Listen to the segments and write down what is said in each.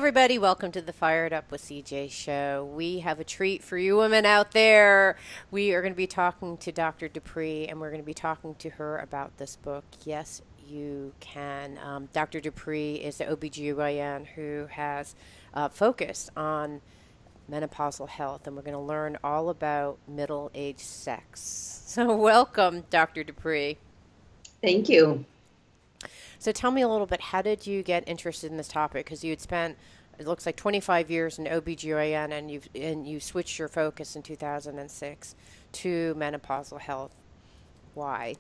everybody. Welcome to the Fired Up with CJ show. We have a treat for you women out there. We are going to be talking to Dr. DePree, and we're going to be talking to her about this book, Yes, You Can. Dr. DePree is the OBGYN who has focused on menopausal health, and we're going to learn all about middle-aged sex. So welcome, Dr. DePree. Thank you. So tell me a little bit, how did you get interested in this topic? Because you had spent, it looks like 25 years in OBGYN, and you switched your focus in 2006 to menopausal health. Why?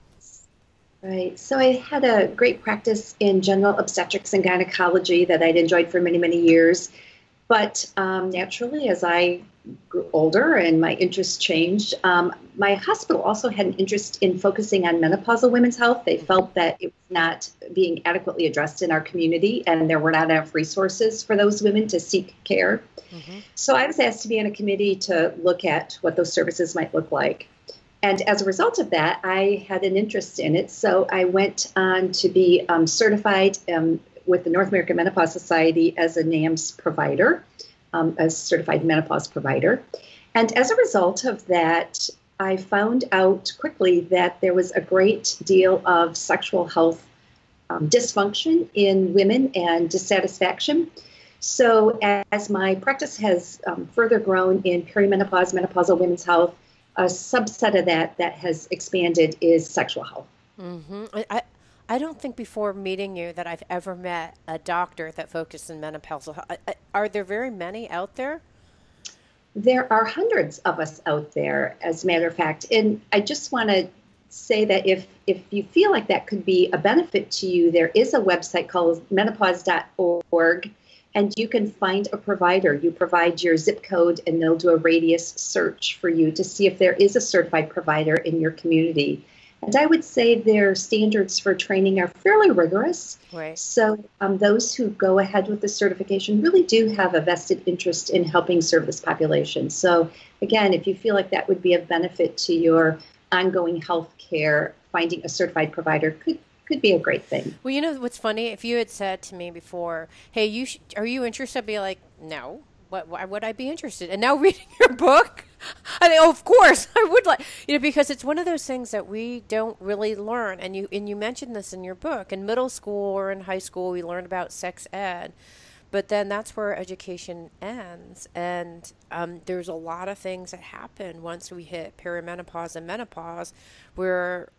Right. So I had a great practice in general obstetrics and gynecology that I'd enjoyed for many, many years. But naturally, as I grew older and my interests changed, my hospital also had an interest in focusing on menopausal women's health. They felt that it was not being adequately addressed in our community, and there were not enough resources for those women to seek care. So I was asked to be on a committee to look at what those services might look like. And as a result of that, I had an interest in it. So I went on to be certified with the North American Menopause Society as a NAMS provider, a certified menopause provider. And as a result of that, I found out quickly that there was a great deal of sexual health dysfunction in women and dissatisfaction. So as my practice has further grown in perimenopause, menopausal women's health, a subset of that has expanded is sexual health. I don't think before meeting you that I've ever met a doctor that focused in menopausal health. Are there very many out there? There are hundreds of us out there, as a matter of fact. And I just want to say that if you feel like that could be a benefit to you, there is a website called menopause.org, and you can find a provider. You provide your zip code, and they'll do a radius search for you to see if there is a certified provider in your community. And I would say their standards for training are fairly rigorous. Right. So those who go ahead with the certification really do have a vested interest in helping serve this population. So again, if you feel like that would be of benefit to your ongoing health care, finding a certified provider could be a great thing. Well, you know what's funny? If you had said to me before, hey, are you interested? I'd be like, no. Why would I be interested? And now reading your book, I think, oh, of course, I would like, because it's one of those things that we don't really learn. And you mentioned this in your book. In middle school or in high school, we learn about sex ed, but then that's where education ends. And there's a lot of things that happen once we hit perimenopause and menopause, where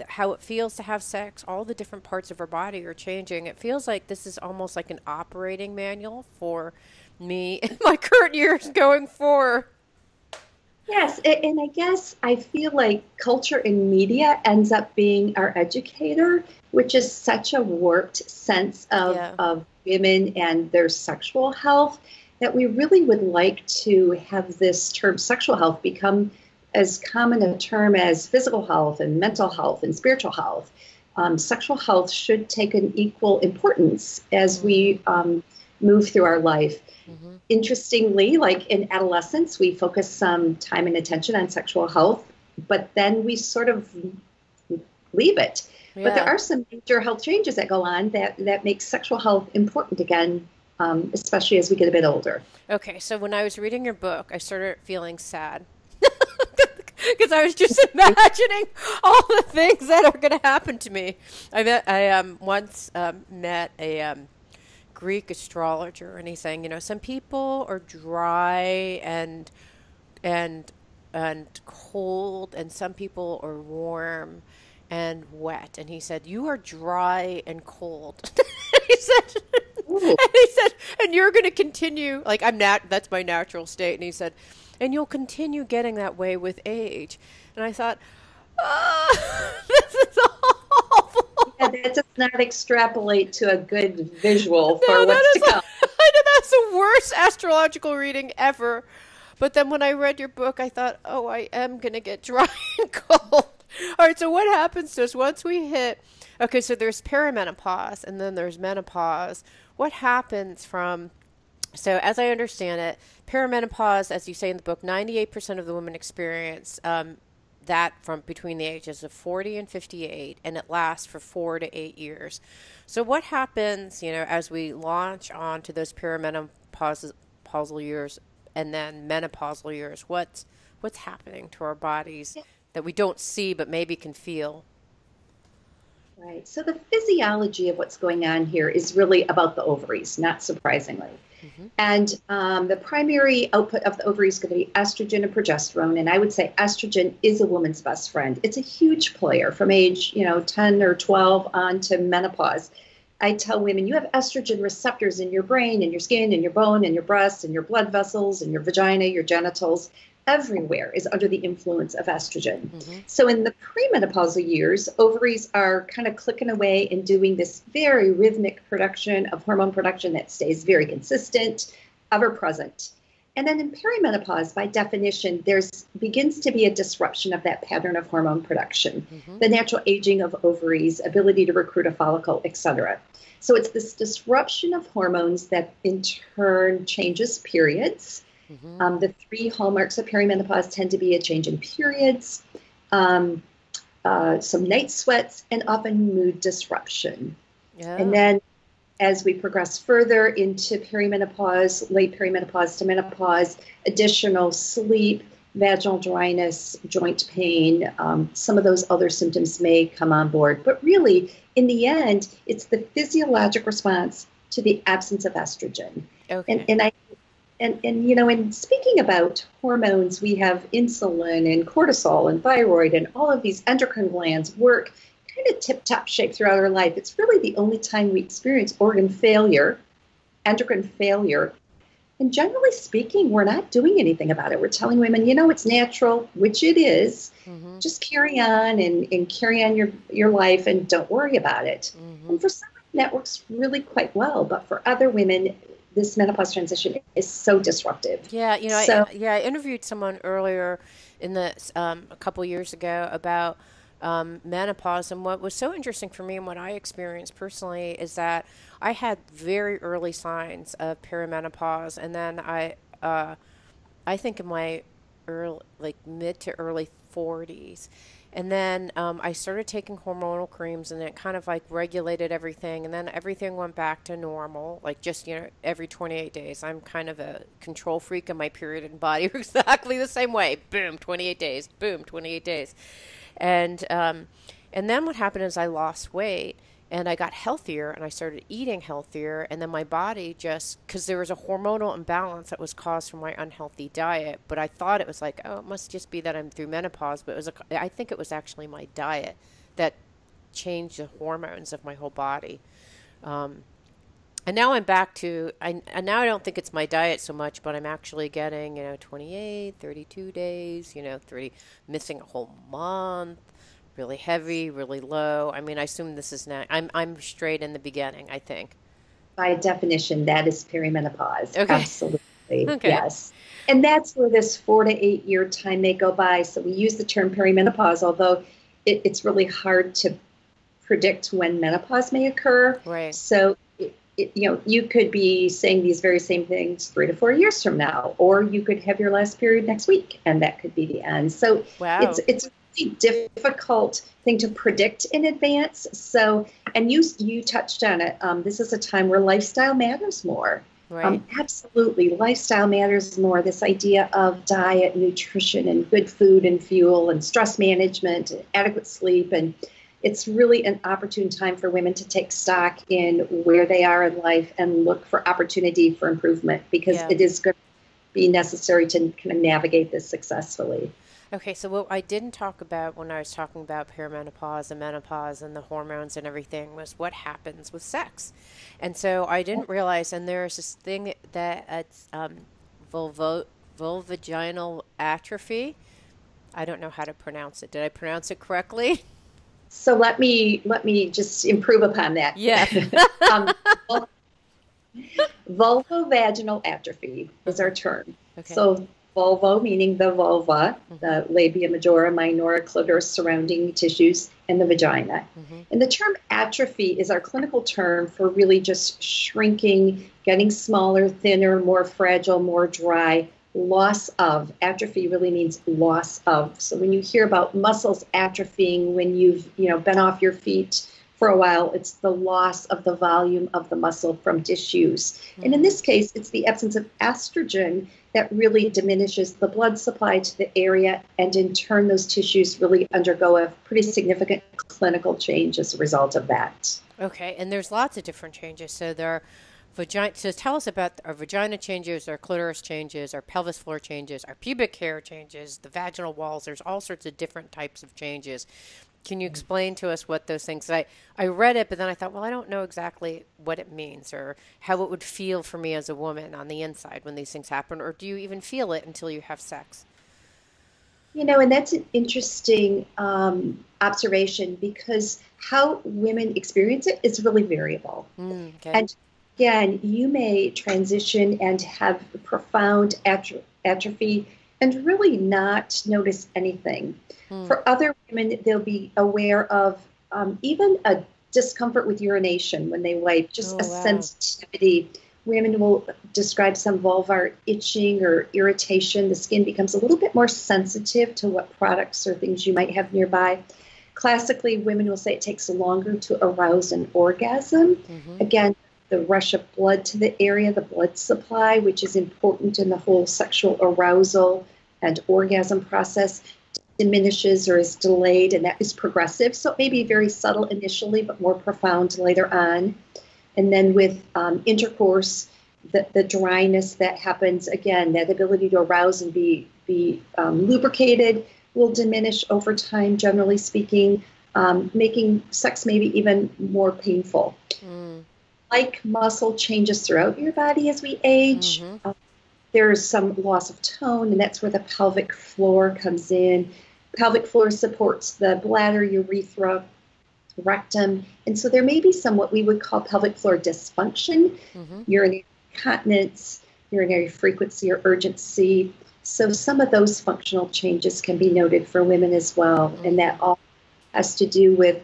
how it feels to have sex, all the different parts of our body are changing. It feels like this is almost like an operating manual for me in my current years going forward. Yes, and I guess I feel like culture and media ends up being our educator, which is such a warped sense of women and their sexual health, that we really would like to have this term sexual health become as common a term as physical health and mental health and spiritual health. Sexual health should take an equal importance as we move through our life. Interestingly, like in adolescence, we focus some time and attention on sexual health, but then we sort of leave it. Yeah. But there are some major health changes that go on that make sexual health important again, especially as we get a bit older. Okay, so when I was reading your book, I started feeling sad. Because I was just imagining all the things that are going to happen to me. I once met a Greek astrologer, and he's saying, some people are dry and cold, and some people are warm and wet. And he said, you are dry and cold. he said, and you're going to continue, like that's my natural state. And he said, and you'll continue getting that way with age. And I thought, this is awful. Yeah, that does not extrapolate to a good visual for what's to come. I know that's the worst astrological reading ever. But then when I read your book, I thought, oh, I am going to get dry and cold. All right, so what happens to us once we hit, okay, so there's perimenopause and then there's menopause. What happens so as I understand it, perimenopause, as you say in the book, 98% of the women experience that from between the ages of 40 and 58, and it lasts for 4 to 8 years. So what happens, as we launch on to those perimenopausal years and then menopausal years? What's happening to our bodies that we don't see but maybe can feel? Right. So the physiology of what's going on here is really about the ovaries, not surprisingly. Mm-hmm. And the primary output of the ovaries is going to be estrogen and progesterone. And I would say estrogen is a woman's best friend. It's a huge player from age, 10 or 12 on to menopause. I tell women, you have estrogen receptors in your brain, in your skin, in your bone, in your breasts, in your blood vessels, in your vagina, your genitals. Everywhere is under the influence of estrogen. Mm-hmm. So in the premenopausal years, ovaries are kind of clicking away and doing this very rhythmic production of hormone production that stays very consistent, ever present. And then in perimenopause, by definition, begins to be a disruption of that pattern of hormone production, mm-hmm. the natural aging of ovaries, ability to recruit a follicle, etc. So it's this disruption of hormones that in turn changes periods. Mm-hmm. The 3 hallmarks of perimenopause tend to be a change in periods, some night sweats, and often mood disruption. Yeah. And then as we progress further into perimenopause, late perimenopause to menopause, additional sleep, vaginal dryness, joint pain, some of those other symptoms may come on board. But really, in the end, it's the physiologic response to the absence of estrogen. Okay. And speaking about hormones, we have insulin and cortisol and thyroid, and all of these endocrine glands work kind of tip-top shape throughout our life. It's really the only time we experience organ failure, endocrine failure. And generally speaking, we're not doing anything about it. We're telling women, it's natural, which it is. Mm-hmm. Just carry on and carry on your life and don't worry about it. Mm-hmm. And for some, that works really quite well. But for other women, this menopause transition is so disruptive. Yeah, I interviewed someone earlier in a couple years ago about menopause, and what was so interesting for me and what I experienced personally is that I had very early signs of perimenopause, and then I think in my mid to early 40s. And then I started taking hormonal creams, and it kind of regulated everything. And then everything went back to normal, just, every 28 days. I'm kind of a control freak, and my period and body are exactly the same way. Boom, 28 days. Boom, 28 days. And then what happened is I lost weight, and I got healthier, and I started eating healthier, and then my body because there was a hormonal imbalance that was caused from my unhealthy diet, but I thought it was it must just be that I'm through menopause, but I think it was actually my diet that changed the hormones of my whole body. And now I'm back to, and now I don't think it's my diet so much, but I'm actually getting, 28, 32 days, 30, missing a whole month. Really heavy, really low. I mean, I assume this is not. I'm straight in the beginning, I think. By definition, that is perimenopause. Okay. Absolutely. Okay. Yes. And that's where this 4 to 8 year time may go by. So we use the term perimenopause, although it's really hard to predict when menopause may occur. Right. So you could be saying these very same things 3 to 4 years from now, or you could have your last period next week, and that could be the end. So wow. It's difficult thing to predict in advance. So, and you touched on it. This is a time where lifestyle matters more. Right. Absolutely, lifestyle matters more. This idea of diet, nutrition, and good food and fuel, and stress management, and adequate sleep, and it's really an opportune time for women to take stock in where they are in life and look for opportunity for improvement, because it is going to be necessary to kind of navigate this successfully. Okay, so what I didn't talk about when I was talking about perimenopause and menopause and the hormones and everything was what happens with sex. And so I didn't realize, and there's this thing that it's vulvaginal atrophy. I don't know how to pronounce it. Did I pronounce it correctly? So let me just improve upon that. Yeah. Vulvovaginal atrophy is our term. Okay. So vulvo meaning the vulva, the labia majora, minora, clitoris, surrounding tissues, and the vagina. Mm-hmm. And the term atrophy is our clinical term for really just shrinking, getting smaller, thinner, more fragile, more dry loss of. Atrophy really means loss of. So when you hear about muscles atrophying, when you've been off your feet for a while, it's the loss of the volume of the muscle from disuse. And in this case, it's the absence of estrogen that really diminishes the blood supply to the area, and in turn, those tissues really undergo a pretty significant clinical change as a result of that. Okay, and there's lots of different changes. So there are vagina. So tell us about our vagina changes, our clitoris changes, our pelvis floor changes, our pubic hair changes, the vaginal walls. There's all sorts of different types of changes. Can you explain to us what those things? I read it, but then I thought, well, I don't know exactly what it means or how it would feel for me as a woman on the inside when these things happen, or do you even feel it until you have sex? And that's an interesting observation, because how women experience it is really variable. Okay. And again, you may transition and have profound atrophy and really not notice anything. For other women, they'll be aware of even a discomfort with urination when they wipe, just sensitivity. Women will describe some vulvar itching or irritation. The skin becomes a little bit more sensitive to what products or things you might have nearby. Classically, women will say it takes longer to arouse an orgasm. Again, the rush of blood to the area, the blood supply, which is important in the whole sexual arousal and orgasm process, diminishes or is delayed, and that is progressive. So it may be very subtle initially, but more profound later on. And then with intercourse, the dryness that happens, again, that ability to arouse and be lubricated will diminish over time, generally speaking, making sex maybe even more painful. Like muscle changes throughout your body as we age, there's some loss of tone, and that's where the pelvic floor comes in. Pelvic floor supports the bladder, urethra, rectum, and so there may be some what we would call pelvic floor dysfunction, urinary incontinence, urinary frequency or urgency. So some of those functional changes can be noted for women as well, and that all has to do with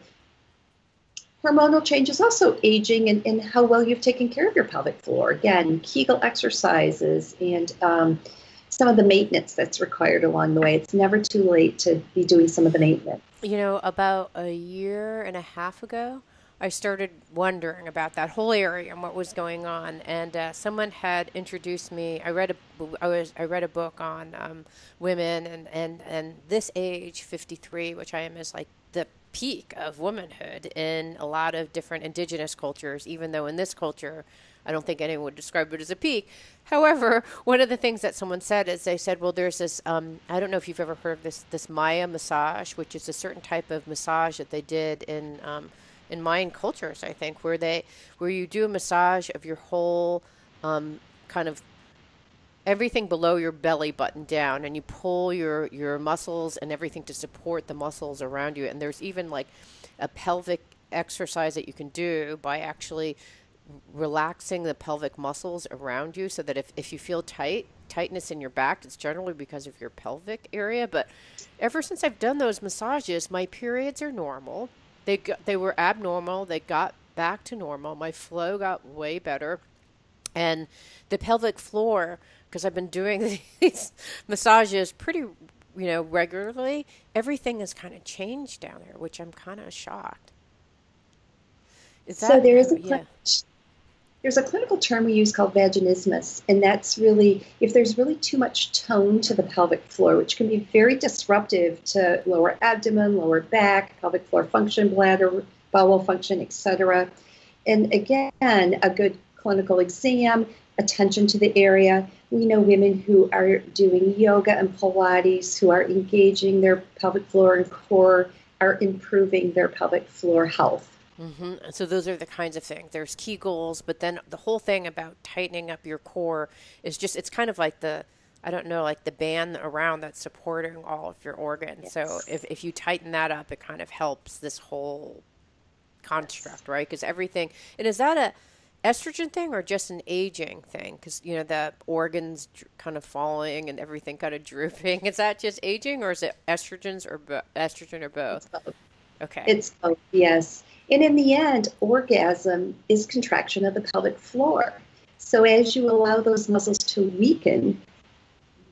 hormonal changes, also aging, and how well you've taken care of your pelvic floor. Again, Kegel exercises and some of the maintenance that's required along the way. It's never too late to be doing some of the maintenance. About a year and a half ago, I started wondering about that whole area and what was going on. And someone had introduced me. I read a book on women and this age, 53, which I am, is like the peak of womanhood in a lot of different indigenous cultures, even though in this culture, I don't think anyone would describe it as a peak. However, one of the things that someone said is they said, well, there's this, I don't know if you've ever heard of this Maya massage, which is a certain type of massage that they did in Mayan cultures, I think, where you do a massage of your whole kind of everything below your belly button down, and you pull your muscles and everything to support the muscles around you. And there's even like a pelvic exercise that you can do by actually relaxing the pelvic muscles around you, so that if you feel tightness in your back, it's generally because of your pelvic area. But ever since I've done those massages, my periods are normal. They were abnormal. They got back to normal. My flow got way better. And the pelvic floor, because I've been doing these massages pretty, regularly, everything has kind of changed down there, which I'm kind of shocked. So there is there's a clinical term we use called vaginismus, and that's really if there's really too much tone to the pelvic floor, which can be very disruptive to lower abdomen, lower back, pelvic floor function, bladder, bowel function, etc. And again, a good clinical exam, attention to the area. We know women who are doing yoga and Pilates, who are engaging their pelvic floor and core, are improving their pelvic floor health. So those are the kinds of things. There's Kegels, but then the whole thing about tightening up your core is just, it's kind of like the band around that's supporting all of your organs. Yes. So if you tighten that up, it kind of helps this whole construct, right? Because everything, and is that a estrogen thing or just an aging thing? Because, the organs kind of falling and everything kind of drooping. Is that just aging, or is it estrogen or both? It's both. Okay. It's both, yes. And in the end, orgasm is contraction of the pelvic floor. So as you allow those muscles to weaken,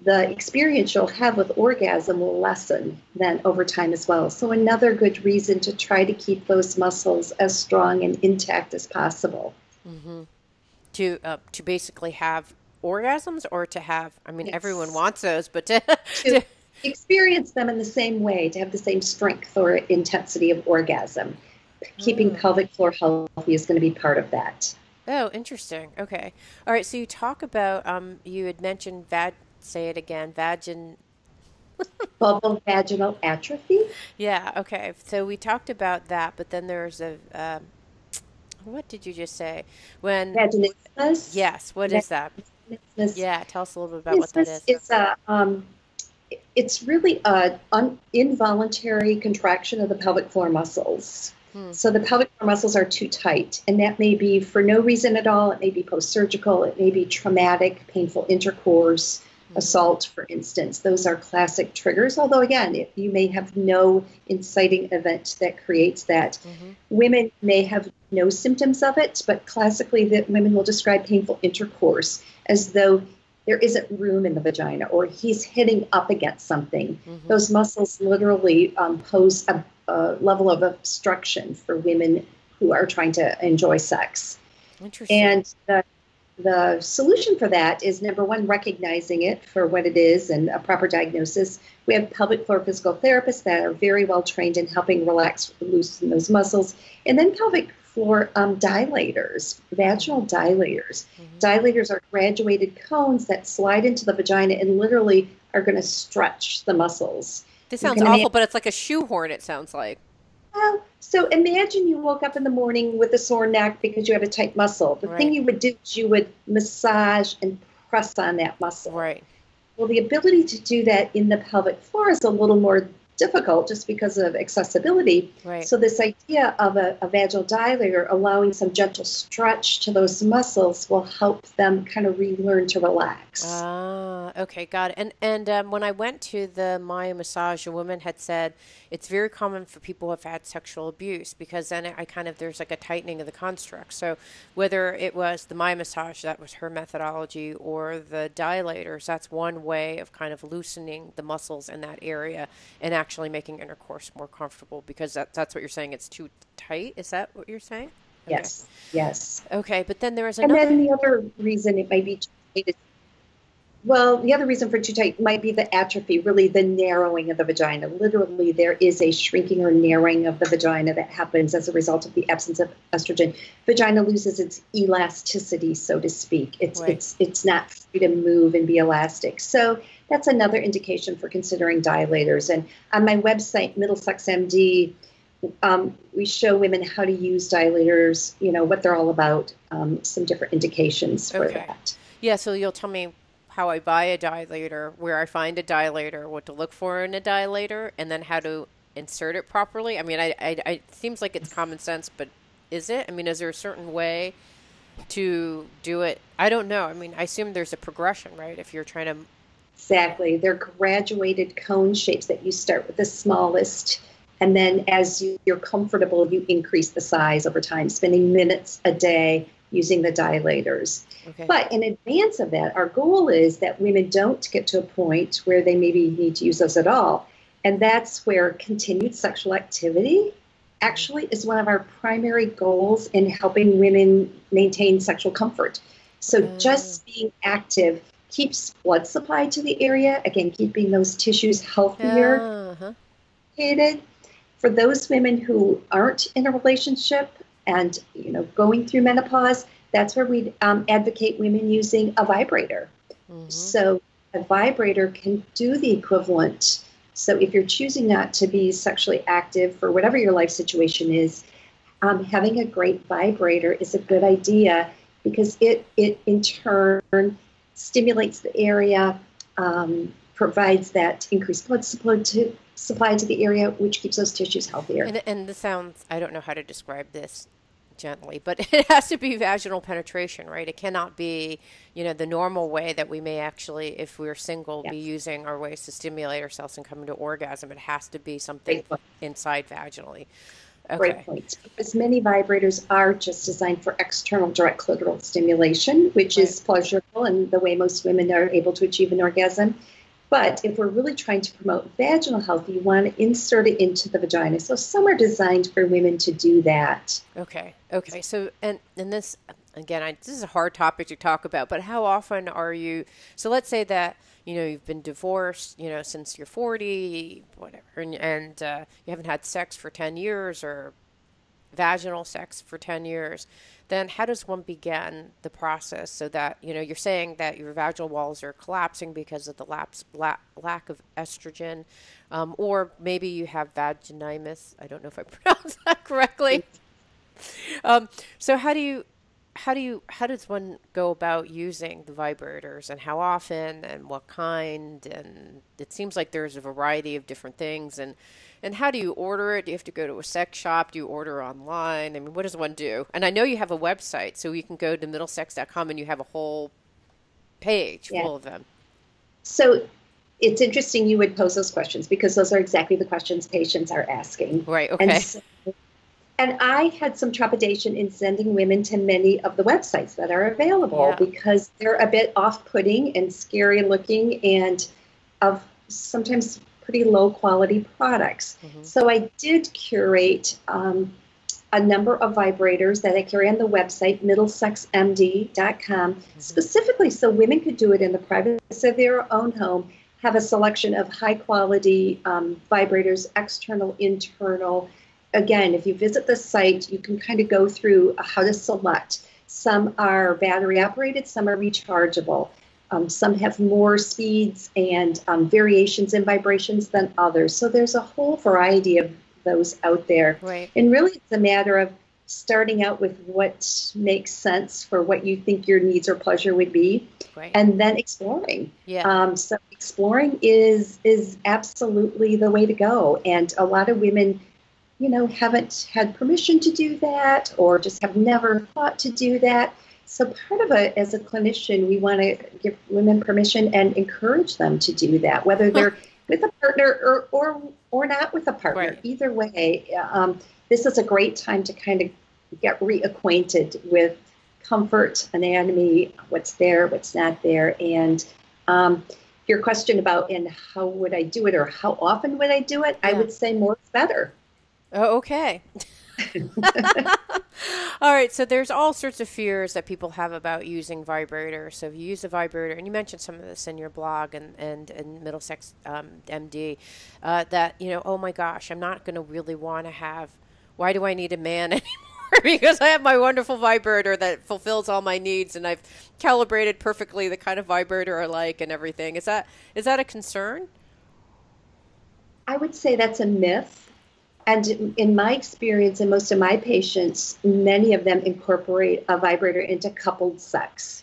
the experience you'll have with orgasm will lessen then over time as well. So another good reason to try to keep those muscles as strong and intact as possible. Mm-hmm. To basically have orgasms, or to have, I mean, everyone Yes. wants those, but to, To experience them in the same way, to have the same strength or intensity of orgasm. Keeping oh. pelvic floor healthy is going to be part of that. Oh, interesting. Okay. All right. So you talk about, you had mentioned say it again, Vulvovaginal atrophy, yeah. Okay. So we talked about that, but then there's what did you just say? vaginismus. Yes. What is that? Vaginismus Yeah. Tell us a little bit about what that is. is it's really an involuntary contraction of the pelvic floor muscles. Hmm. So the pelvic floor muscles are too tight, and that may be for no reason at all. It may be post-surgical. It may be traumatic, painful intercourse, assault, for instance. Those are classic triggers, although, again, you may have no inciting event that creates that. Mm-hmm. Women may have no symptoms of it, but classically, that women will describe painful intercourse as though there isn't room in the vagina, or he's hitting up against something. Mm-hmm. Those muscles literally pose a level of obstruction for women who are trying to enjoy sex. Interesting. And the solution for that is, number one, recognizing it for what it is and a proper diagnosis. We have pelvic floor physical therapists that are very well trained in helping relax, loosen those muscles. And then pelvic floor dilators, vaginal dilators. Mm-hmm. Dilators are graduated cones that slide into the vagina and literally are going to stretch the muscles. This sounds awful, but it's like a shoehorn, it sounds like. Well, so imagine you woke up in the morning with a sore neck because you have a tight muscle. The thing you would do is you would massage and press on that muscle. Right. Well, the ability to do that in the pelvic floor is a little more difficult just because of accessibility. Right. So this idea of a vaginal dilator allowing some gentle stretch to those muscles will help them kind of relearn to relax. Okay, got it. And when I went to the Maya massage, a woman had said it's very common for people who have had sexual abuse, because then I kind of, there's like a tightening of the construct. So whether it was the Maya massage, that was her methodology, or the dilators, that's one way of kind of loosening the muscles in that area and actually making intercourse more comfortable, because that's what you're saying, it's too tight. Is that what you're saying? Okay. Yes, yes. Okay, but then there was another. And then the other reason it might be too tight is, well, the other reason for too tight might be the atrophy, really the narrowing of the vagina. Literally, there is a shrinking or narrowing of the vagina that happens as a result of the absence of estrogen. Vagina loses its elasticity, so to speak. It's not free to move and be elastic. So that's another indication for considering dilators. And on my website, Middlesex MD, we show women how to use dilators, what they're all about, some different indications for that. Yeah, so you'll tell me how I buy a dilator, where I find a dilator, what to look for in a dilator, and then how to insert it properly. I mean, it seems like it's common sense, but is it? I mean, is there a certain way to do it? I don't know. I mean, I assume there's a progression, right? If you're trying to... Exactly. They're graduated cone shapes that you start with the smallest, and then as you're comfortable, you increase the size over time, spending minutes a day using the dilators. Okay. But in advance of that, our goal is that women don't get to a point where they maybe need to use those at all. And that's where continued sexual activity actually is one of our primary goals in helping women maintain sexual comfort. So just being active keeps blood supply to the area, again, keeping those tissues healthier. For those women who aren't in a relationship and going through menopause, that's where we advocate women using a vibrator. Mm-hmm. So a vibrator can do the equivalent. So if you're choosing not to be sexually active for whatever your life situation is, having a great vibrator is a good idea, because it in turn stimulates the area, provides that increased blood supply to the area, which keeps those tissues healthier. And this sounds, I don't know how to describe this gently, but it has to be vaginal penetration, right? It cannot be, the normal way that we may actually, if we're single, be using our ways to stimulate ourselves and come into orgasm. It has to be something inside vaginally. Great Okay. point. Because many vibrators are just designed for external direct clitoral stimulation, which Right. is pleasurable and the way most women are able to achieve an orgasm. But if we're really trying to promote vaginal health, you want to insert it into the vagina. So some are designed for women to do that. Okay. Okay. So, and this, again, this is a hard topic to talk about, but how often are you, so let's say that, you've been divorced, since you're 40, whatever, and you haven't had sex for 10 years or vaginal sex for 10 years, then how does one begin the process so that, you're saying that your vaginal walls are collapsing because of the lack of estrogen, or maybe you have vaginismus. I don't know if I pronounced that correctly. So how does one go about using the vibrators and how often and what kind? And it seems like there's a variety of different things. And how do you order it? Do you have to go to a sex shop? Do you order online? I mean, what does one do? And I know you have a website, so you can go to middlesex.com and you have a whole page Yeah. full of them. So it's interesting you would pose those questions because those are exactly the questions patients are asking. Right. And Okay. and I had some trepidation in sending women to many of the websites that are available Yeah. because they're a bit off-putting and scary looking and of sometimes pretty low quality products. Hmm. So I did curate a number of vibrators that I carry on the website, middlesexmd.com, Hmm. specifically so women could do it in the privacy of their own home, have a selection of high quality vibrators, external, internal. Again, if you visit the site, you can kind of go through how to select. Some are battery operated, some are rechargeable. Some have more speeds and variations in vibrations than others. So there's a whole variety of those out there. Right. And really, it's a matter of starting out with what makes sense for what you think your needs or pleasure would be, Right. and then exploring. Yeah. So exploring is absolutely the way to go. And a lot of women haven't had permission to do that or just have never thought to do that. So part of it, as a clinician, we want to give women permission and encourage them to do that, whether they're with a partner or not with a partner. Right. Either way, this is a great time to kind of get reacquainted with comfort, anatomy, what's there, what's not there. And your question about and how would I do it or how often would I do it, I Yeah. would say more is better. Oh, okay. All right, so there's all sorts of fears that people have about using vibrators. So if you use a vibrator, and you mentioned some of this in your blog and Middlesex MD, that, oh my gosh, I'm not going to really want to have, why do I need a man anymore? Because I have my wonderful vibrator that fulfills all my needs, and I've calibrated perfectly the kind of vibrator I like and everything. Is that a concern? I would say that's a myth. And in my experience, and most of my patients, many of them incorporate a vibrator into coupled sex.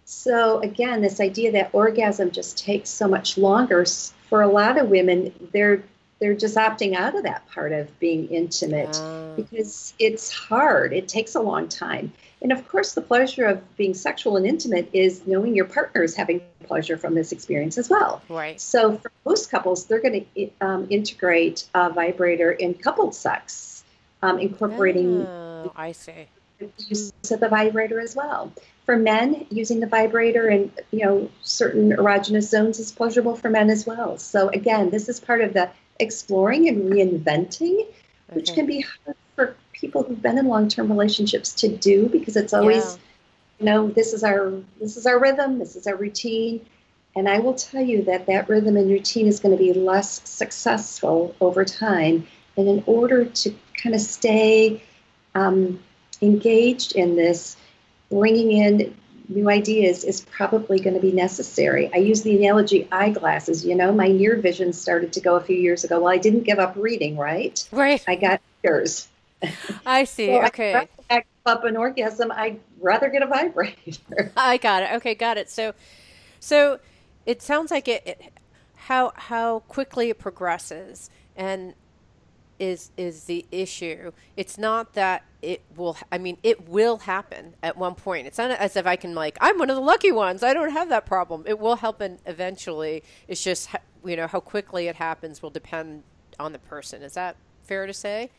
So again, this idea that orgasm just takes so much longer, for a lot of women, they're just opting out of that part of being intimate because it's hard. It takes a long time. And of course, the pleasure of being sexual and intimate is knowing your partner is having pleasure from this experience as well. Right. So for most couples, they're going to integrate a vibrator in coupled sex, incorporating I see. the use of the vibrator as well. For men, using the vibrator in certain erogenous zones is pleasurable for men as well. So again, this is part of the exploring and reinventing, which Okay. can be hard for people who've been in long-term relationships to do because it's always, this is our rhythm, this is our routine. And I will tell you that rhythm and routine is going to be less successful over time. And in order to kind of stay engaged in this, bringing in new ideas is probably going to be necessary. I use the analogy eyeglasses. My near vision started to go a few years ago. Well, I didn't give up reading, right? Right. I got yours. I see. So Okay. I'd rather give up an orgasm. I'd rather get a vibrator. I got it. Okay, got it. So it sounds like how quickly it progresses and is the issue. It's not that it will, I mean, it will happen at one point. It's not as if I can I'm one of the lucky ones. I don't have that problem. It will happen eventually. It's just, how quickly it happens will depend on the person. Is that fair to say?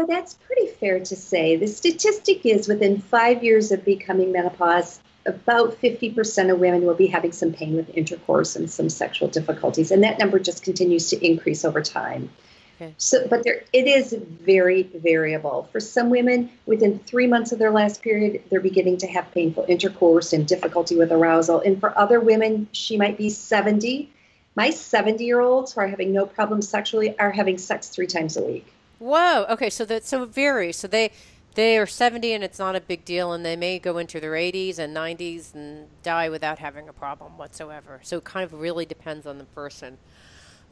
That's pretty fair to say. The statistic is within 5 years of becoming menopause, about 50% of women will be having some pain with intercourse and some sexual difficulties. And that number just continues to increase over time. Okay. So, but it is very variable. For some women, within 3 months of their last period, they're beginning to have painful intercourse and difficulty with arousal. And for other women, she might be 70. My 70-year-olds who are having no problem sexually are having sex 3 times a week. Whoa. Okay. So it varies. So they are 70 and it's not a big deal, and they may go into their 80s and 90s and die without having a problem whatsoever. So it kind of really depends on the person.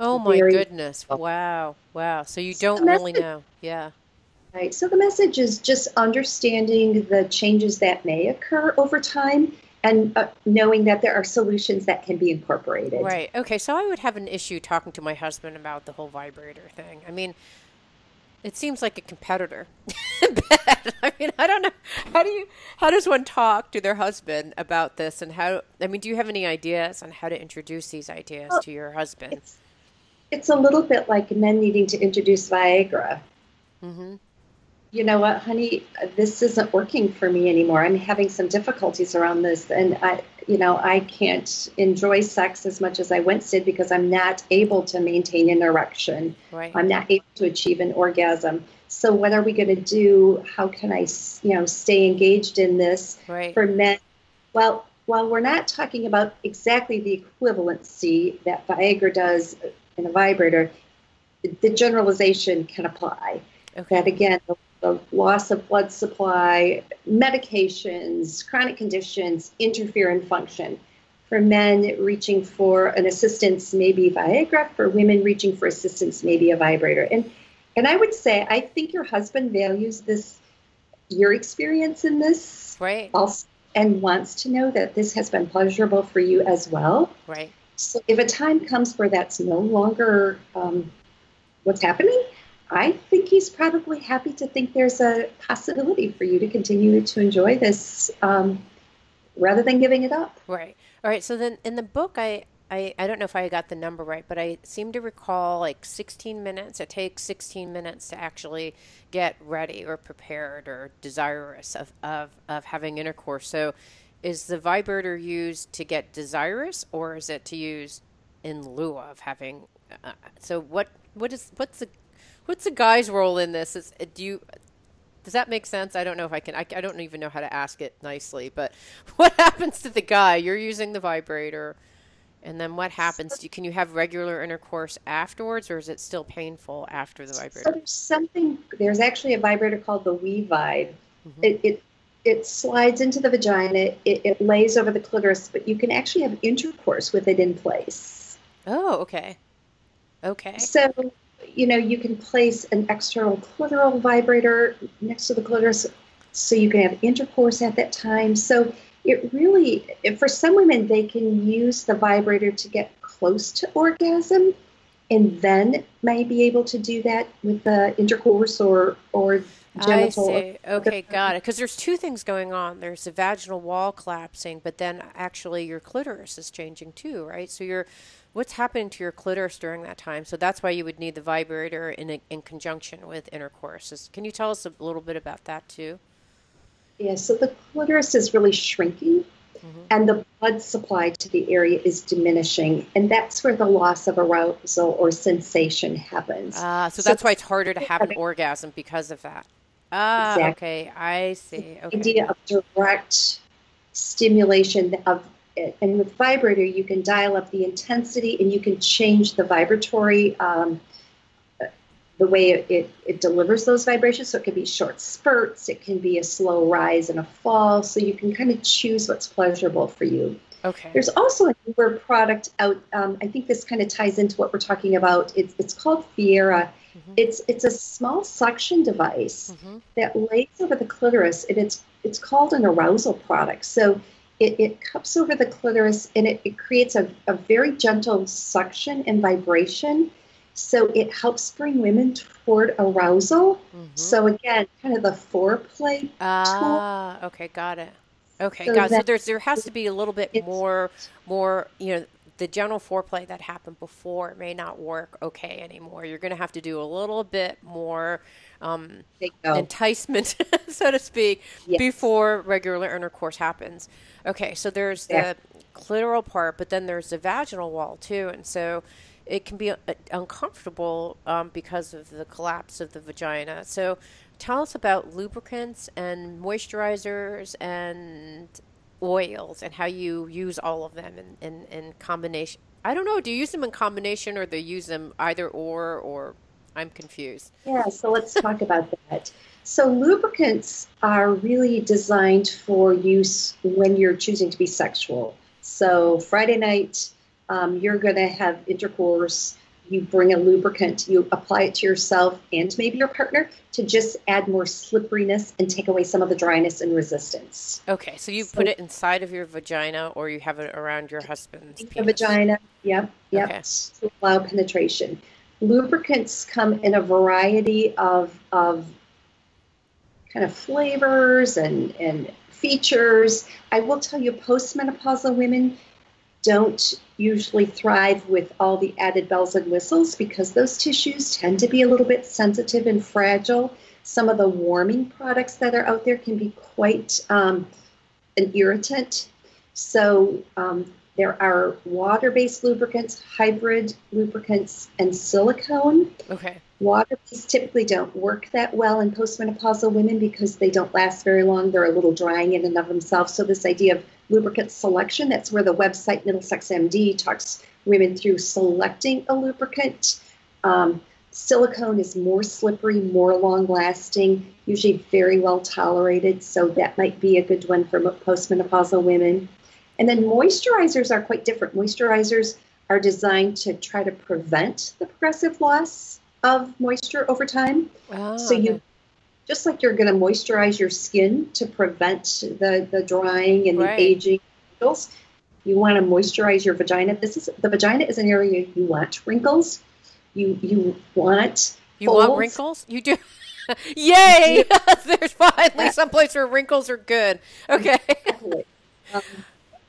Oh my goodness. Wow. Wow. So you don't really know. Yeah. Right. So the message is just understanding the changes that may occur over time and knowing that there are solutions that can be incorporated. Right. Okay. So I would have an issue talking to my husband about the whole vibrator thing. I mean, it seems like a competitor. I mean, I don't know. How does one talk to their husband about this, and do you have any ideas on how to introduce these ideas to your husband? It's a little bit like men needing to introduce Viagra. Mm-hmm. You know what, honey, this isn't working for me anymore. I'm having some difficulties around this, and I can't enjoy sex as much as I once did because I'm not able to maintain an erection. Right. I'm not able to achieve an orgasm. So what are we going to do? How can I, stay engaged in this? Right. For men? Well, while we're not talking about exactly the equivalency that Viagra does in a vibrator, the generalization can apply. Okay. That again, the loss of blood supply, medications, chronic conditions interfere in function. For men reaching for an assistance, maybe Viagra. For women reaching for assistance, maybe a vibrator. And I would say, I think your husband values your experience in this, right, also, and wants to know that this has been pleasurable for you as well. Right. So if a time comes where that's no longer what's happening, I think he's probably happy to think there's a possibility for you to continue to enjoy this rather than giving it up. Right. All right. So then in the book, I don't know if I got the number right, but I seem to recall like 16 minutes. It takes 16 minutes to actually get ready or prepared or desirous of having intercourse. So is the vibrator used to get desirous, or is it to use in lieu of having? So what's the guy's role in this? Does that make sense? I don't know if I can. I don't even know how to ask it nicely. But what happens to the guy? You're using the vibrator, and then what happens? Can you have regular intercourse afterwards, or is it still painful after the vibrator? So there's actually a vibrator called the We-Vibe. Mm-hmm. It slides into the vagina. It lays over the clitoris, but you can actually have intercourse with it in place. Oh, okay. Okay. So, you can place an external clitoral vibrator next to the clitoris so you can have intercourse at that time. So it really, for some women, they can use the vibrator to get close to orgasm and then may be able to do that with the intercourse or genital. I see. Okay, got it. Because there's two things going on. There's the vaginal wall collapsing, but then actually your clitoris is changing too, right? So what's happening to your clitoris during that time? So that's why you would need the vibrator in conjunction with intercourse. Can you tell us a little bit about that too? Yeah, so the clitoris is really shrinking, mm-hmm. and the blood supply to the area is diminishing, and that's where the loss of arousal or sensation happens. So that's why it's harder to have an orgasm because of that. Exactly. Okay, I see. Okay. The idea of direct stimulation of it. And with vibrator, you can dial up the intensity and you can change the vibratory, the way it delivers those vibrations. So it can be short spurts, it can be a slow rise and a fall. So you can kind of choose what's pleasurable for you. Okay. There's also a newer product out. I think this kind of ties into what we're talking about. It's called Hara. Mm-hmm. It's a small suction device mm-hmm. that lays over the clitoris, and it's called an arousal product. So it cups over the clitoris, and it creates a very gentle suction and vibration. So it helps bring women toward arousal. Mm-hmm. So again, kind of the foreplay tool. Okay, got it. Okay, so got it. So there has to be a little bit more, the general foreplay that happened before may not work okay anymore. You're going to have to do a little bit more enticement, so to speak, before regular intercourse happens. Okay, so there's the clitoral part, but then there's the vaginal wall too, and so it can be uncomfortable because of the collapse of the vagina. So tell us about lubricants and moisturizers and oils and how you use all of them in combination. I don't know. Do you use them in combination or do you use them either or I'm confused? Yeah, so let's talk about that. So lubricants are really designed for use when you're choosing to be sexual. So Friday night, you're going to have intercourse. You bring a lubricant, you apply it to yourself and maybe your partner to just add more slipperiness and take away some of the dryness and resistance. Okay, so you put it inside of your vagina or you have it around your husband's penis? The vagina, yep, Okay. to allow penetration. Lubricants come in a variety of kind of flavors and features. I will tell you, postmenopausal women don't usually thrive with all the added bells and whistles because those tissues tend to be a little bit sensitive and fragile. Some of the warming products that are out there can be quite an irritant. So there are water-based lubricants, hybrid lubricants, and silicone. Okay. Water-based typically don't work that well in postmenopausal women because they don't last very long. They're a little drying in and of themselves. So this idea of lubricant selection, that's where the website Middlesex MD talks women through selecting a lubricant. Silicone is more slippery, more long-lasting, usually very well tolerated. So that might be a good one for postmenopausal women. And then moisturizers are quite different. Moisturizers are designed to try to prevent the progressive loss of moisture over time. So you, just like you're going to moisturize your skin to prevent the drying and the aging wrinkles, you want to moisturize your vagina. The vagina is an area you want wrinkles. You want wrinkles? You do. Yay! There's finally some place where wrinkles are good. Okay. Exactly.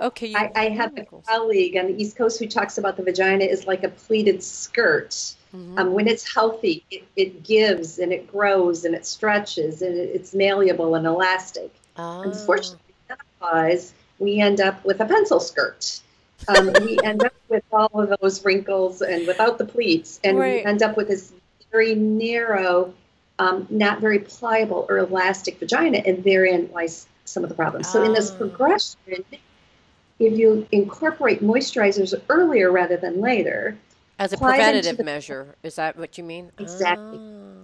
Okay. I have a colleague on the East Coast who talks about the vagina is like a pleated skirt. Mm-hmm. When it's healthy, it gives and it grows and it stretches and it's malleable and elastic. Unfortunately, otherwise, we end up with a pencil skirt. We end up with all of those wrinkles and without the pleats. And we end up with this very narrow, not very pliable or elastic vagina. And therein lies some of the problems. So in this progression, if you incorporate moisturizers earlier rather than later. As a preventative measure, is that what you mean? Exactly.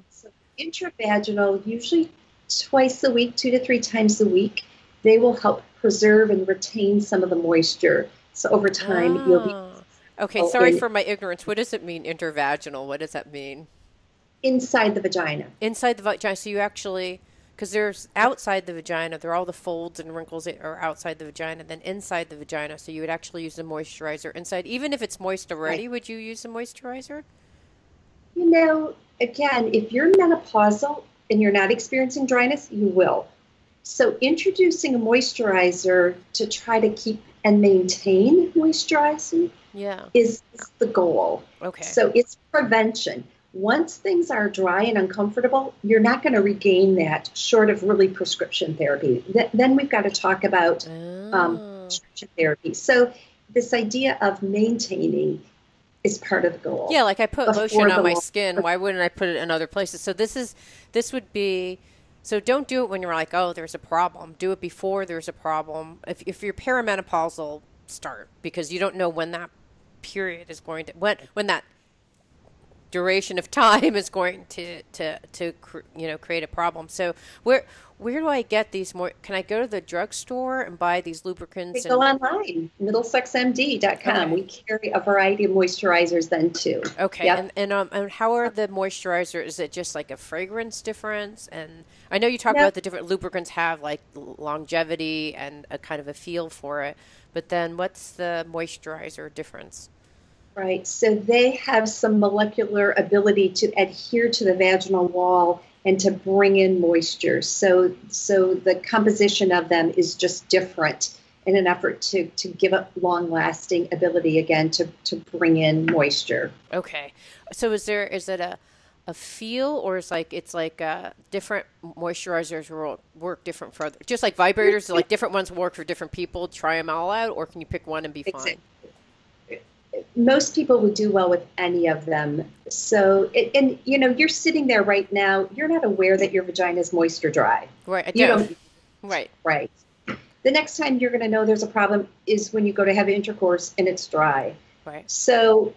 So intravaginal, usually twice a week, 2 to 3 times a week, they will help preserve and retain some of the moisture. So over time, you'll be... Okay, sorry for my ignorance. What does it mean, intravaginal? What does that mean? Inside the vagina. Inside the vagina. So you actually... Because there's outside the vagina, there are all the folds and wrinkles that are outside the vagina, then inside the vagina. So you would actually use the moisturizer inside. Even if it's moist already, would you use the moisturizer? You know, again, if you're menopausal and you're not experiencing dryness, you will. So introducing a moisturizer to try to keep and maintain moisturizing is the goal. Okay. So it's prevention. Once things are dry and uncomfortable, you're not going to regain that short of really prescription therapy. Then we've got to talk about prescription therapy. So this idea of maintaining is part of the goal. Yeah, like I put lotion on my skin. Why wouldn't I put it in other places? So this would be, so don't do it when you're like, oh, there's a problem. Do it before there's a problem. If you're perimenopausal, start, because you don't know when that period is going to, when that duration of time is going to create a problem. So where do I get these more? Can I go to the drugstore and buy these lubricants? Go online, middlesexmd.com. We carry a variety of moisturizers then too. Okay. Yep. And how are the moisturizers? Is it just like a fragrance difference? And I know you talk about the different lubricants have like longevity and a kind of a feel for it, but then what's the moisturizer difference? Right. So they have some molecular ability to adhere to the vaginal wall and to bring in moisture. So the composition of them is just different. in an effort to give a long-lasting ability again to bring in moisture. Okay. So is it a feel, or is it's like different moisturizers work different for other, just like vibrators, like different ones work for different people, try them all out, or can you pick one and be fine? Most people would do well with any of them. So, and you're sitting there right now, you're not aware that your vagina is moist or dry. Right. You don't. Right. Right. The next time you're going to know there's a problem is when you go to have intercourse and it's dry. Right. So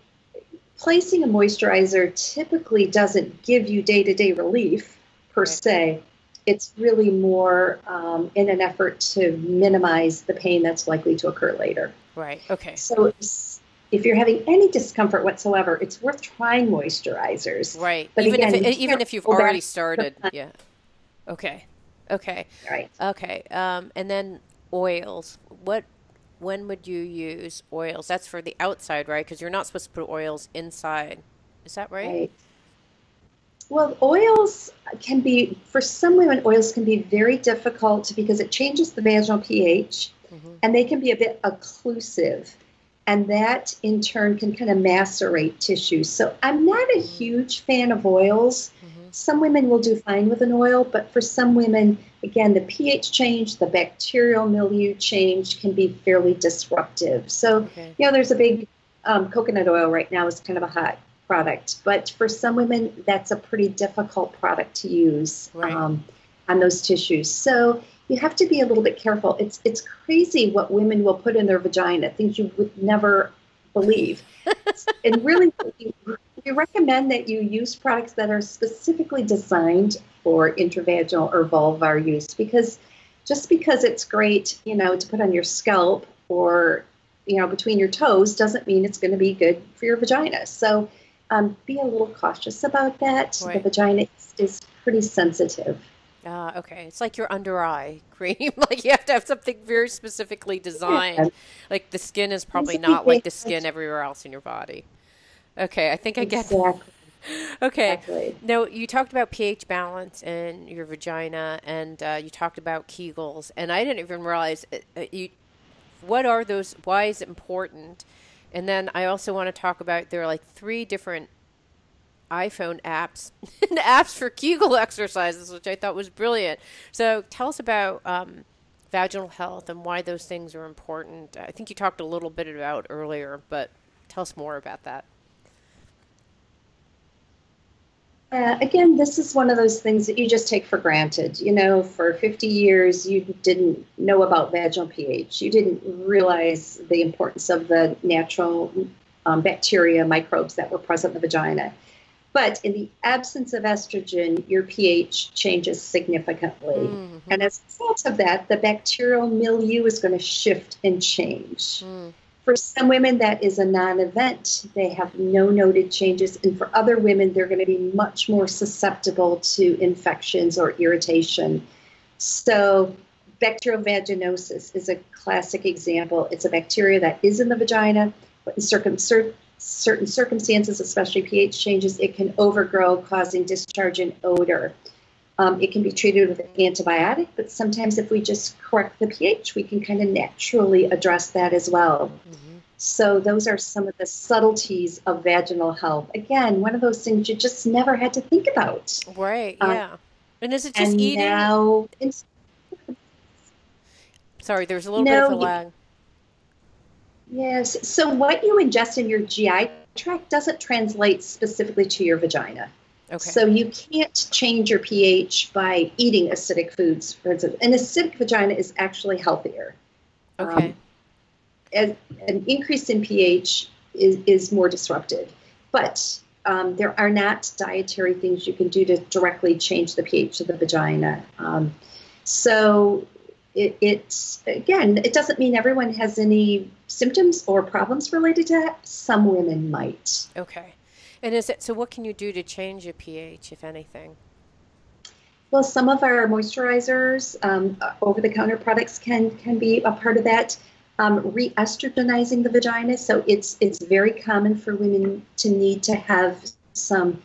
placing a moisturizer typically doesn't give you day-to-day relief per se. It's really more in an effort to minimize the pain that's likely to occur later. Right. Okay. So if you're having any discomfort whatsoever, it's worth trying moisturizers. Right. But even if you've already started. Yeah. Okay. Okay. Right. Okay. And then oils. When would you use oils? That's for the outside, right? Because you're not supposed to put oils inside. Is that right? Right. Well, oils can be, for some women, oils can be very difficult because it changes the vaginal pH, and they can be a bit occlusive. And that, in turn, can kind of macerate tissue. So I'm not a huge fan of oils. Some women will do fine with an oil, but for some women, again, the pH change, the bacterial milieu change can be fairly disruptive. So, there's a big coconut oil right now is kind of a hot product. But for some women, that's a pretty difficult product to use on those tissues. So you have to be a little bit careful. It's crazy what women will put in their vagina, things you would never believe. And really, we recommend that you use products that are specifically designed for intravaginal or vulvar use, because just because it's great, to put on your scalp or, between your toes doesn't mean it's going to be good for your vagina. So be a little cautious about that. Right. The vagina is pretty sensitive. Okay. It's like your under eye cream. Like you have to have something very specifically designed. Yeah. Like the skin is probably not like the skin everywhere else in your body. Okay. I think I get that. Okay. Exactly. Now, you talked about pH balance in your vagina, and you talked about Kegels, and I didn't even realize what are those? Why is it important? And then I also want to talk about, there are like 3 different iPhone apps and apps for Kegel exercises, which I thought was brilliant. So tell us about vaginal health and why those things are important. I think you talked a little bit about earlier, but tell us more about that. Again, this is one of those things that you just take for granted. For 50 years, you didn't know about vaginal pH. You didn't realize the importance of the natural bacteria, microbes that were present in the vagina. But in the absence of estrogen, your pH changes significantly. And as a result of that, the bacterial milieu is going to shift and change. For some women, that is a non-event. They have no noted changes. And for other women, they're going to be much more susceptible to infections or irritation. So bacterial vaginosis is a classic example. It's a bacteria that is in the vagina, but in certain circumstances, especially pH changes, it can overgrow, causing discharge and odor. It can be treated with an antibiotic, but sometimes if we just correct the pH, we can kind of naturally address that as well. So those are some of the subtleties of vaginal health. Again, one of those things you just never had to think about. Right, yeah. And is it just and eating? Now, sorry, there's a little bit of a lag. Yes. So what you ingest in your GI tract doesn't translate specifically to your vagina. Okay. So you can't change your pH by eating acidic foods, for instance. An acidic vagina is actually healthier. Okay. An increase in pH is more disruptive. But there are not dietary things you can do to directly change the pH of the vagina. So it's again, it doesn't mean everyone has any symptoms or problems related to that. Some women might. Okay. And so what can you do to change your pH, if anything? Well, some of our moisturizers, over-the-counter products can be a part of that. Re-estrogenizing the vagina. So it's very common for women to need to have some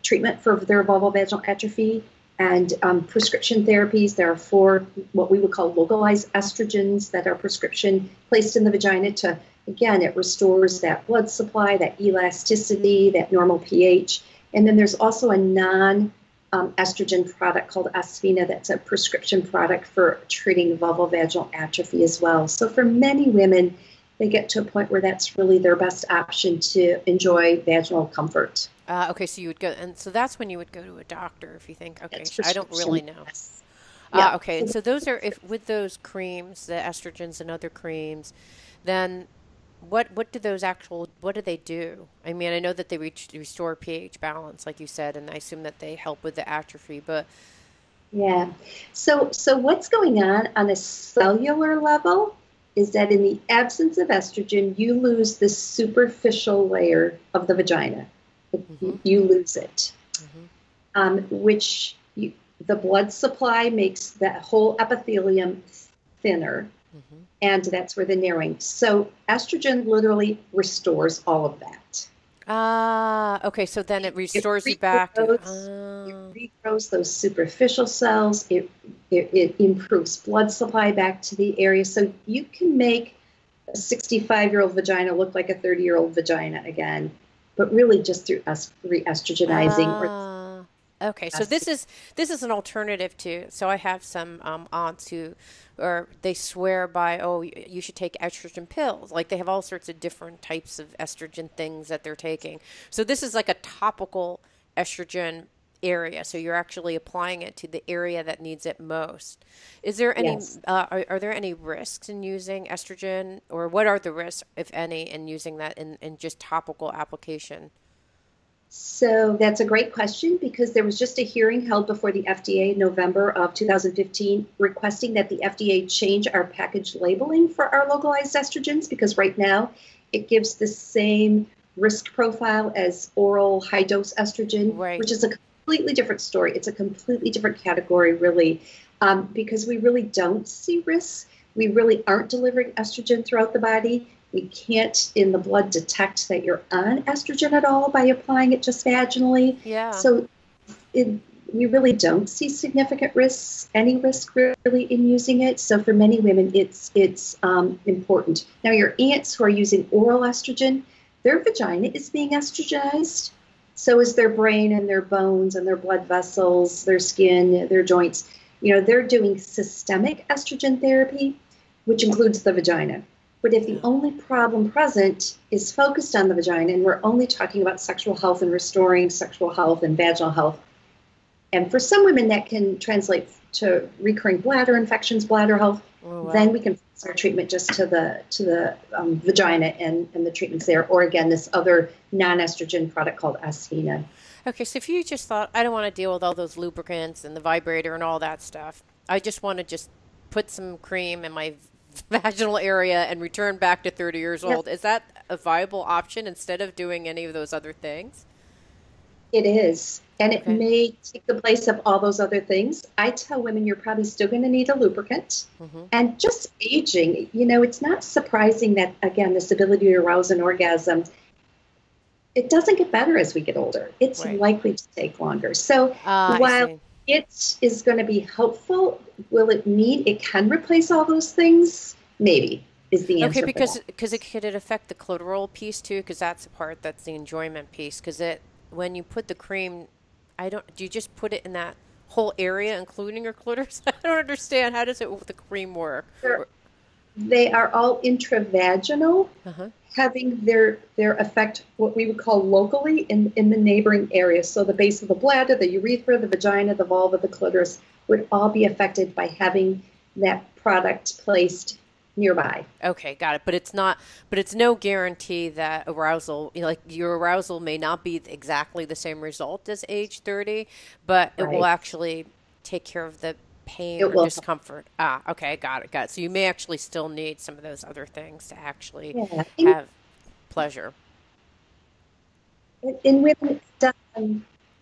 treatment for their vulvovaginal atrophy. And prescription therapies, there are 4 what we would call localized estrogens that are prescription placed in the vagina to, again, it restores that blood supply, that elasticity, that normal pH. And then there's also a non-estrogen product called Aspina that's a prescription product for treating vulvovaginal atrophy as well. So for many women, they get to a point where that's really their best option to enjoy vaginal comfort. Okay, so you would go, and so that's when you would go to a doctor if you think, okay, That's I don't really prescription. know. Yes. Yeah. Okay, and so those are, if with those creams, the estrogens and other creams, then what do those actual, what do they do? I mean, I know that they restore pH balance, like you said, and I assume that they help with the atrophy, but Yeah. So what's going on a cellular level is that in the absence of estrogen, you lose the superficial layer of the vagina. mm-hmm, You lose it, mm-hmm, which the blood supply makes that whole epithelium thinner, mm-hmm. and that's where the narrowing. So estrogen literally restores all of that. Okay, so then it It restores you back to, regrows, it regrows those superficial cells. It improves blood supply back to the area. So you can make a 65-year-old vagina look like a 30-year-old vagina again, but really just through re-estrogenizing. Okay, so this is an alternative to. So I have some aunts who, or they swear by, oh, you should take estrogen pills. Like they have all sorts of different types of estrogen things that they're taking. So this is like a topical estrogen area. So you're actually applying it to the area that needs it most. Is there any? Yes. Are there any risks in using estrogen, or what are the risks, if any, in using that in just topical application? So that's a great question because there was just a hearing held before the FDA in November of 2015 requesting that the FDA change our package labeling for our localized estrogens because right now it gives the same risk profile as oral high dose estrogen, Right. which is a completely different story. It's a completely different category, really, because we really don't see risks. We really aren't delivering estrogen throughout the body. We can't in the blood detect that you're on estrogen at all by applying it just vaginally. Yeah. So we really don't see significant risks, any risk really in using it. So for many women, it's important. Now your aunts who are using oral estrogen, their vagina is being estrogenized. So is their brain and their bones and their blood vessels, their skin, their joints. They're doing systemic estrogen therapy, which includes the vagina. But if the only problem present is focused on the vagina, and we're only talking about sexual health and restoring sexual health and vaginal health, and for some women that can translate to recurring bladder infections, bladder health, then we can focus our treatment just to the vagina and the treatments there, or again, this other non-estrogen product called Aspina. Okay, so if you just thought, I don't want to deal with all those lubricants and the vibrator and all that stuff, I just want to just put some cream in my vaginal area and return back to 30 years old. Is that a viable option instead of doing any of those other things? It is. And it may take the place of all those other things. I tell women you're probably still going to need a lubricant. Mm-hmm. And just aging, it's not surprising that, again, this ability to arouse an orgasm, it doesn't get better as we get older. It's likely to take longer. So while it is going to be helpful, will it mean it can replace all those things? Maybe is the answer. Okay, because could it affect the clitoral piece too? Because that's the part that's the enjoyment piece. Because when you put the cream, do you just put it in that whole area, including your clitoris? I don't understand. How does it with the cream work? They are all intravaginal, having their effect what we would call locally in the neighboring areas. So the base of the bladder, the urethra, the vagina, the vulva, the clitoris would all be affected by having that product placed nearby. Okay, got it. But it's no guarantee that arousal, like your arousal may not be exactly the same result as age 30, but it will actually take care of the pain or discomfort. Okay, got it. So you may actually still need some of those other things to actually have pleasure. In women,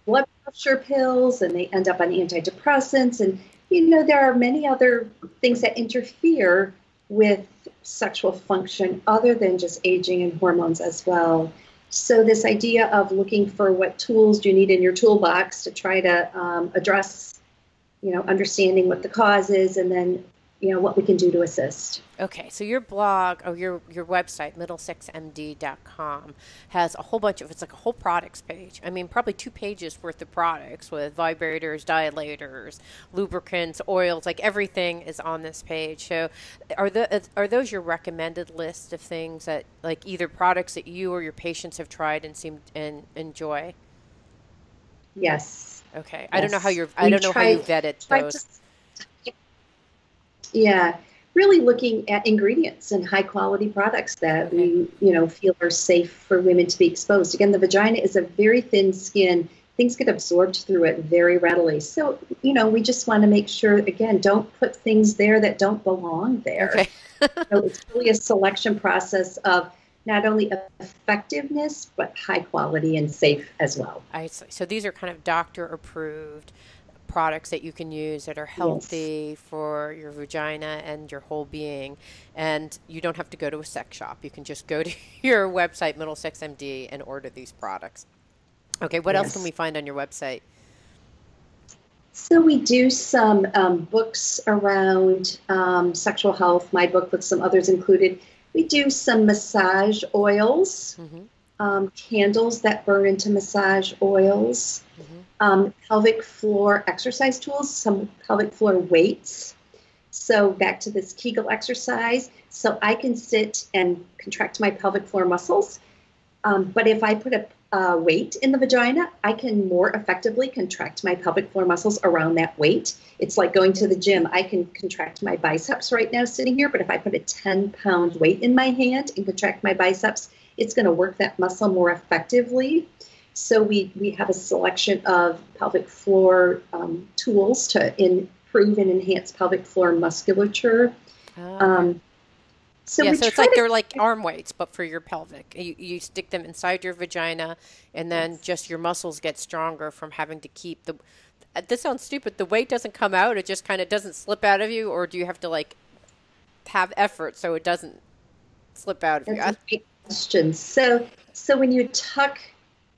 blood pressure pills, and they end up on antidepressants, and there are many other things that interfere with sexual function other than just aging and hormones as well. So this idea of looking for what tools do you need in your toolbox to try to address understanding what the cause is, and then, what we can do to assist. Okay, so your blog or your website, middlesexmd.com, has a whole bunch of, it's like a whole products page. I mean, probably 2 pages worth of products with vibrators, dilators, lubricants, oils, like everything is on this page. So are those your recommended list of things that, like, either products that you or your patients have tried and seem and enjoy? Yes. Okay. I don't know how you vetted those. Yeah, really looking at ingredients and high quality products that we, feel are safe for women to be exposed. Again, the vagina is a very thin skin. Things get absorbed through it very readily. So, we just want to make sure, again, don't put things there that don't belong there. Okay. So it's really a selection process of not only effectiveness, but high quality and safe as well. I see. So these are kind of doctor approved products that you can use that are healthy for your vagina and your whole being, and you don't have to go to a sex shop. You can just go to your website, MiddlesexMD, and order these products. Okay, what else can we find on your website? So we do some books around sexual health, my book with some others included. We do some massage oils, candles that burn into massage oils, pelvic floor exercise tools, some pelvic floor weights. So back to this Kegel exercise. So I can sit and contract my pelvic floor muscles. But if I put a weight in the vagina, I can more effectively contract my pelvic floor muscles around that weight. It's like going to the gym. I can contract my biceps right now sitting here, but if I put a 10-pound weight in my hand and contract my biceps, it's going to work that muscle more effectively. So we have a selection of pelvic floor tools to improve and enhance pelvic floor musculature. So it's like they're like arm weights, but for your pelvic. You stick them inside your vagina, and then just your muscles get stronger from having to keep the. This sounds stupid. The weight doesn't come out; it just kind of doesn't slip out of you, or do you have to like have effort so it doesn't slip out of you? That's a great question. So when you tuck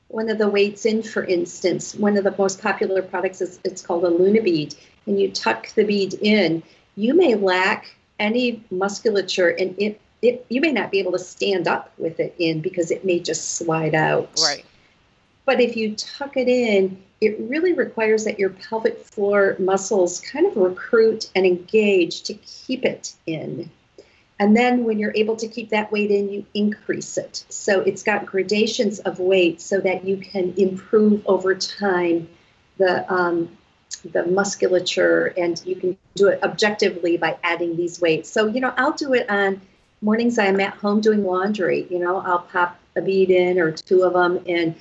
one of the weights in, for instance, one of the most popular products it's called a Luna bead, and you tuck the bead in, you may lack any musculature, and you may not be able to stand up with it in because it may just slide out. Right. But if you tuck it in, it really requires that your pelvic floor muscles kind of recruit and engage to keep it in. And then when you're able to keep that weight in, you increase it. So it's got gradations of weight so that you can improve over time the musculature, and you can do it objectively by adding these weights. So, I'll do it on mornings I'm at home doing laundry. I'll pop a bead in or 2 of them and,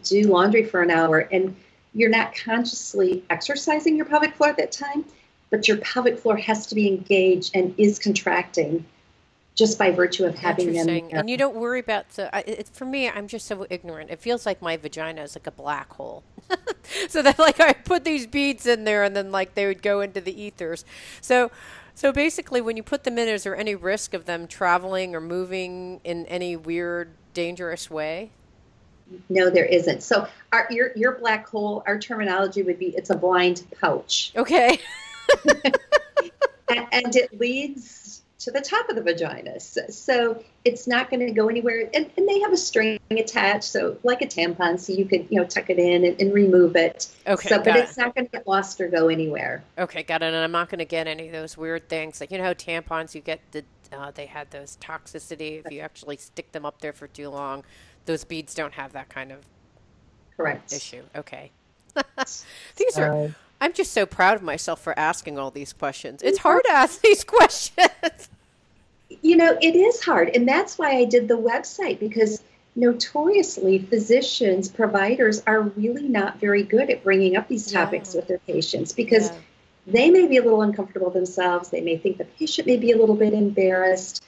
do laundry for an hour. And you're not consciously exercising your pelvic floor at that time, but your pelvic floor has to be engaged and is contracting just by virtue of having them. And you don't worry about for me, I'm just so ignorant. It feels like my vagina is like a black hole. So that like I put these beads in there and then like they would go into the ethers. So basically when you put them in, is there any risk of them traveling or moving in any weird, dangerous way? No, there isn't. So your black hole, our terminology would be it's a blind pouch. Okay. and it leads to the top of the vagina. So it's not going to go anywhere. And they have a string attached, so like a tampon, so you could, tuck it in and remove it. Okay. So, but it's not going to get lost or go anywhere. Okay, got it. And I'm not going to get any of those weird things. Like, how tampons, you get they had those toxicity if you actually stick them up there for too long. Those beads don't have that kind of issue. Okay. I'm just so proud of myself for asking all these questions. It's hard to ask these questions. It is hard. And that's why I did the website, because notoriously physicians, providers are really not very good at bringing up these topics with their patients, because they may be a little uncomfortable themselves. They may think the patient may be a little bit embarrassed.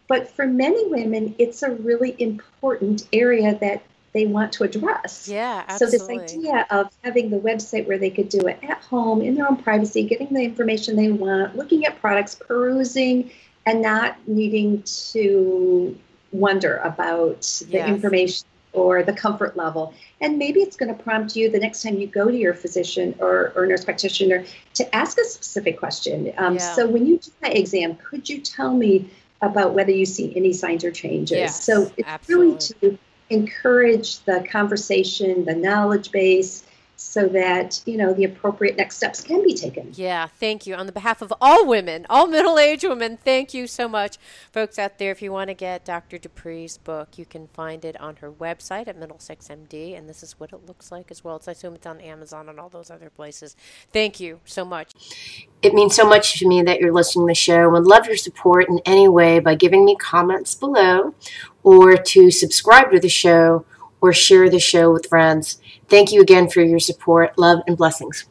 But for many women, it's a really important area that they want to address. Yeah, absolutely. So this idea of having the website where they could do it at home, in their own privacy, getting the information they want, looking at products, perusing, and not needing to wonder about the information or the comfort level. And maybe it's going to prompt you the next time you go to your physician or nurse practitioner to ask a specific question. So when you do that exam, could you tell me about whether you see any signs or changes? Yes, so it's absolutely. really to encourage the conversation, the knowledge base, so that, the appropriate next steps can be taken. Yeah, thank you. On the behalf of all women, all middle-aged women, thank you so much. Folks out there, if you want to get Dr. DePree's book, you can find it on her website at Middlesex MD, and this is what it looks like as well. I assume it's on Amazon and all those other places. Thank you so much. It means so much to me that you're listening to the show. I would love your support in any way by giving me comments below, or to subscribe to the show, or share the show with friends. Thank you again for your support. Love and blessings.